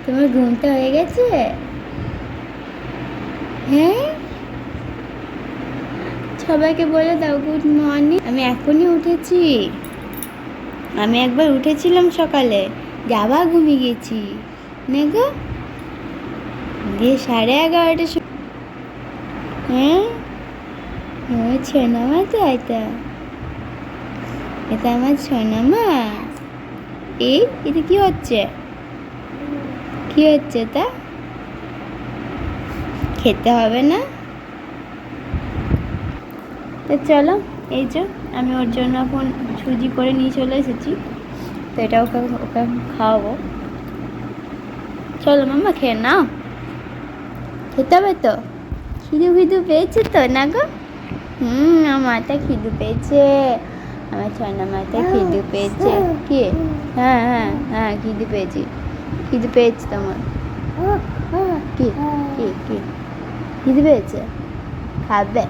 তোমার ঘুমটা হয়ে গেছে? হ্যাঁ, সবাইকে বলে দাও গুড মর্নিং। আমি এখনই উঠেছি। আমি একবার উঠেছিলাম সকালে, আবার ঘুমিয়ে গেছি। নে গো, দিয়ে 11:30। হ্যাঁ, সোনামা তো এটা, এটা আমার সোনামা। এটা কি হচ্ছে? কি হচ্ছে তা? খেতে হবে না? তো চলো, এই যে আমি ওর জন্য এখন সুজি করে নিয়ে চলে এসেছি। তো এটা ওকে ওকে খাওয়াবো। চলো মাম্মা, খেয়ে নাও। খেতে হবে তো? খিদু পেয়েছে তো না গো? আমার মাথা খিদু পেয়েছে। আমার ছয়না মাথা খিদু পেয়েছে। কি? হ্যাঁ হ্যাঁ হ্যাঁ, খিদু পেয়েছি। খিদু পেয়েছে তোমার? কি কি কি খিদু পেয়েছে? খাবে?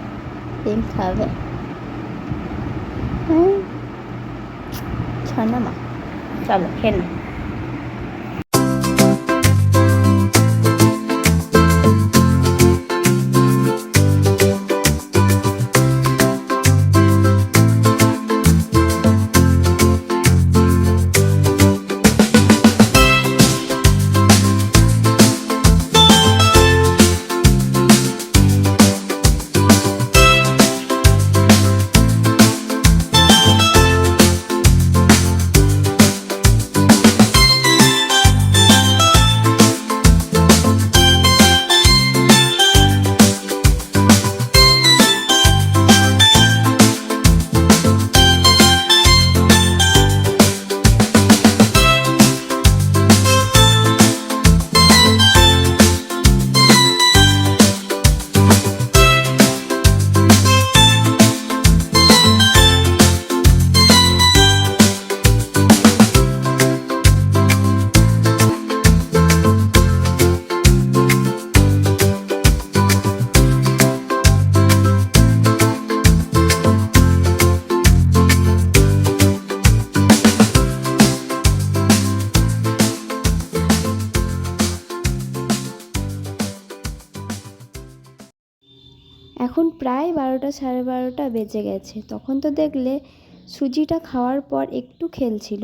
ডিম খাবে? ছয়না মা, চলো খেয়ে নাও। এখন প্রায় 12টা 12:30 বেজে গেছে। তখন তো দেখলে সুজিটা খাওয়ার পর একটু খেলছিল।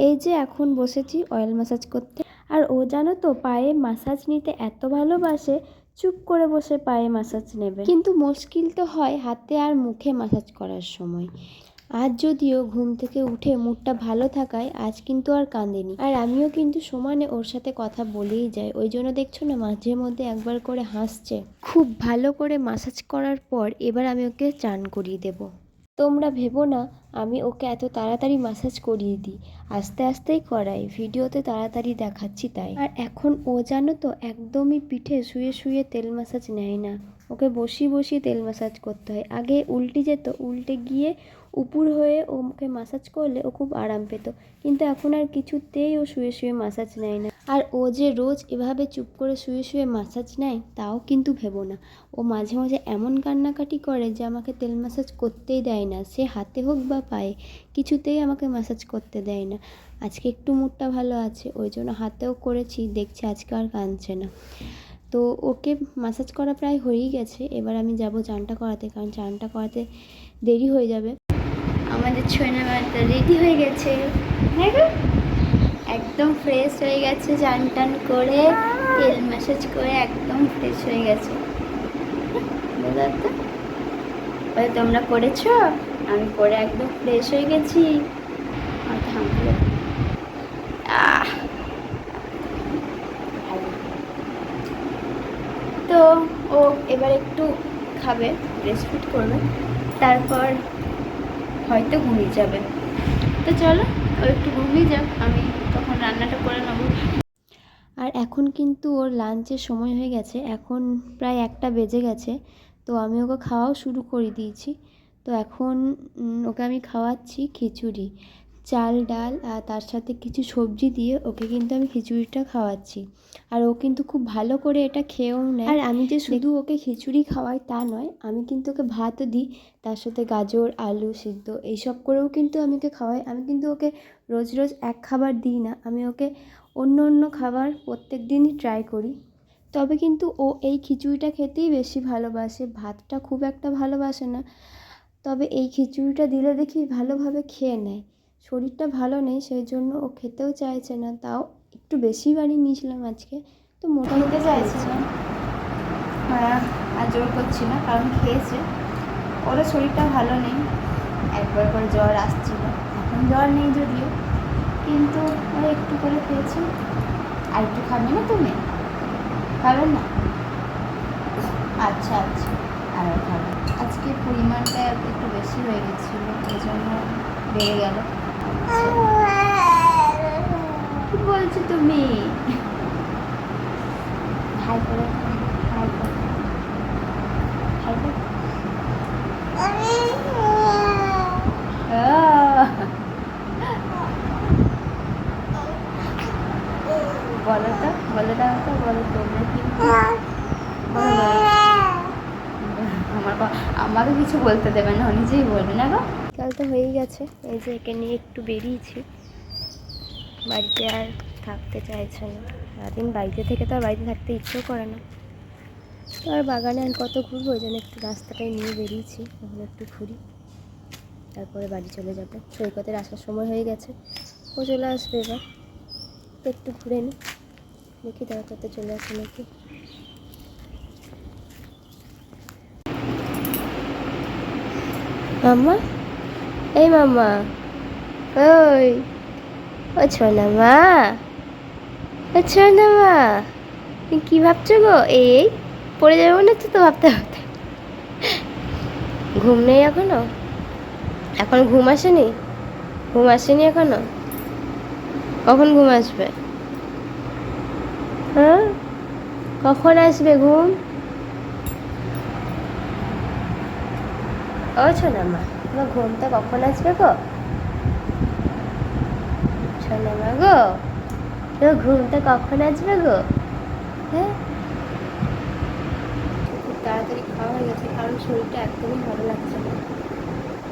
এই যে এখন বসেছি অয়েল ম্যাসাজ করতে। আর ও জানো তো, পায়ে ম্যাসাজ নিতে এত ভালোবাসে, চুপ করে বসে পায়ে ম্যাসাজ নেবে। কিন্তু মুশকিল তো হয় হাতে আর মুখে ম্যাসাজ করার সময়। আজ যদিও ঘুম থেকে উঠে মুডটা ভালো থাকায় আজ কিন্তু আর কাঁদেনি। আর আমিও কিন্তু সমানে ওর সাথে কথা বলেই যাই। ওই জন্য দেখছো না, মাঝে মধ্যে একবার করে হাসছে। খুব ভালো করে ম্যাসাজ করার পর এবার আমি ওকে চান করিয়ে দেবো। তোমরা ভেবো না আমি ওকে এত তাড়াতাড়ি ম্যাসাজ করিয়ে দিই, আস্তে আস্তেই করাই, ভিডিওতে তাড়াতাড়ি দেখাচ্ছি তাই। আর এখন ও জানো তো একদমই পিঠে শুয়ে শুয়ে তেল ম্যাসাজ নেয় না, ওকে বসিয়ে বসিয়ে তেল ম্যাসাজ করতে হয়। আগে উল্টে যেত, উল্টে গিয়ে উপর হয়ে ওকে ম্যাসাজ করলে ও খুব আরাম পেত, কিন্তু এখন আর কিছুতেই ও শুয়ে শুয়ে ম্যাসাজ নেয় না। আর ও যে রোজ এভাবে চুপ করে শুয়ে শুয়ে ম্যাসাজ নেয় তাও কিন্তু ভেবো না। ও মাঝে মাঝে এমন কান্নাকাটি করে যে আমাকে তেল ম্যাসাজ করতেই দেয় না, সে হাতে হোক বা পায়ে, কিছুতেই আমাকে ম্যাসাজ করতে দেয় না। আজকে একটু মুডটা ভালো আছে ওই জন্য হাতেও করেছি, দেখছি আজকে আর কাঁদছে না। তো ওকে ম্যাসাজ করা প্রায় হয়েই গেছে। এবার আমি যাব চানটা করাতে, কারণ চানটা করাতে দেরি হয়ে যাবে। আমাদের ছোনা মাতা রেডি হয়ে গেছে। হ্যাঁ গো, একদম ফ্রেশ হয়ে গেছে, চান টান করে তেল ম্যাসাজ করে একদম ফ্রেশ হয়ে গেছে। ওই তোমরা করেছো? আমি করে একদম ফ্রেশ হয়ে গেছি। তো ও এবার একটু খাবে, ব্রেস্টফিড করবে, তারপর হয়তো ঘুমিয়ে যাবে। তো চলো ও একটু ঘুমিয়ে যাক, আমি তখন রান্নাটা করে নেবো। আর এখন কিন্তু ওর লাঞ্চের সময় হয়ে গেছে, এখন প্রায় 1টা বেজে গেছে। তো আমি ওকে খাওয়াও শুরু করে দিয়েছি। তো এখন ওকে আমি খাওয়াচ্ছি খিচুড়ি। চাল ডাল আর তার সাথে কিছু সবজি দিয়ে ওকে কিন্তু আমি খিচুড়িটা খাওয়াচ্ছি। আর ও কিন্তু খুব ভালো করে এটা খেয়েও নেয়। আর আমি যে শুধু ওকে খিচুড়ি খাওয়াই তা নয়, আমি কিন্তু ওকে ভাতও দিই, তার সাথে গাজর আলু সিদ্ধ এইসব করেও কিন্তু আমি ওকে খাওয়াই। আমি কিন্তু ওকে রোজ রোজ এক খাবার দিই না, আমি ওকে অন্য অন্য খাবার প্রত্যেক দিনই ট্রাই করি। তবে কিন্তু ও এই খিচুড়িটা খেতেই বেশি ভালোবাসে, ভাতটা খুব একটা ভালোবাসে না। তবে এই খিচুড়িটা দিলে দেখি ভালোভাবে খেয়ে নেয়। শরীরটা ভালো নেই, সেই জন্য ও খেতেও চাইছে না, তাও একটু বেশি বানিয়ে নিয়েছিলাম আজকে, তো মোটামুটি চাইছে না। আর জোর করছি না, কারণ খেয়েছে। ওরও শরীরটা ভালো নেই, একবার করে জ্বর আসছিল, এখন জ্বর নেই যদিও, কিন্তু ওরা একটু করে খেয়েছে। আর একটু খাবে না তুমি? খাবেন না? আচ্ছা আচ্ছা, আরও খাবেন। আজকে পরিমাণটা একটু বেশি হয়ে গেছিলো, এই জন্য বেড়ে গেল। কি বলছো তুমি? হাই করে, হাই করে, হাই করে। বলো তো, বলে দাও তো, বলো তোমরা কিন্তু আমাকে কিছু বলতে দেবে না, নিজেই বলবে না গো। কাল তো হয়েই গেছে, এই যে একে নিয়ে একটু বেরিয়েছি, বাড়িতে আর থাকতে চাইছে না। সারাদিন বাড়িতে থেকে তো আর বাড়িতে থাকতে ইচ্ছেও করে না। তো আর বাগানে আর কত ঘুরবো, ওই জন্য একটু রাস্তাটায় নিয়ে বেরিয়েছি, এখন একটু ঘুরি, তারপরে বাড়ি চলে যাবো। সৈকতের আসার সময় হয়ে গেছে, ও চলে আসবে এবার, তো একটু ঘুরে নিই, দেখি দেখা করতে চলে আসে নাকি। মাম্মা, এই মাম্মা, ওই ও ছোনা মা, ও ছোনা মা, তুমি কী ভাবছো গো? এই পড়ে যাবে মনে হচ্ছে তো ভাবতে ভাবতে। ঘুম নেই এখনো? এখন ঘুম আসেনি? ঘুম আসেনি এখনো? কখন ঘুম আসবে? হ্যাঁ, কখন আসবে ঘুম? ও ছোনা মা, তোমার ঘুমটা কখন আসবে গো? ছোনা মা গো, তোমার ঘুমটা কখন আসবে গো? হ্যাঁ, খুব তাড়াতাড়ি খাওয়া হয়ে গেছে, কারণ শরীরটা একদমই ভালো লাগছে না।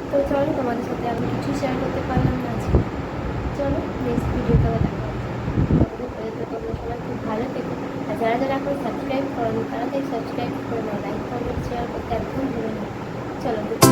তো চলো, তোমাদের সাথে আমি কিছু শেয়ার করতে পারলাম না আজকে। চলো নেক্সট ভিডিওতে আবার দেখা হচ্ছে। তোমরা সবাই খুব ভালো থেকো। আর যারা যারা এখন সাবস্ক্রাইব করো তাড়াতাড়ি সাবস্ক্রাইব করে নাও, লাইক কমেন্ট শেয়ার করতে একদম ভুলো না। চলো।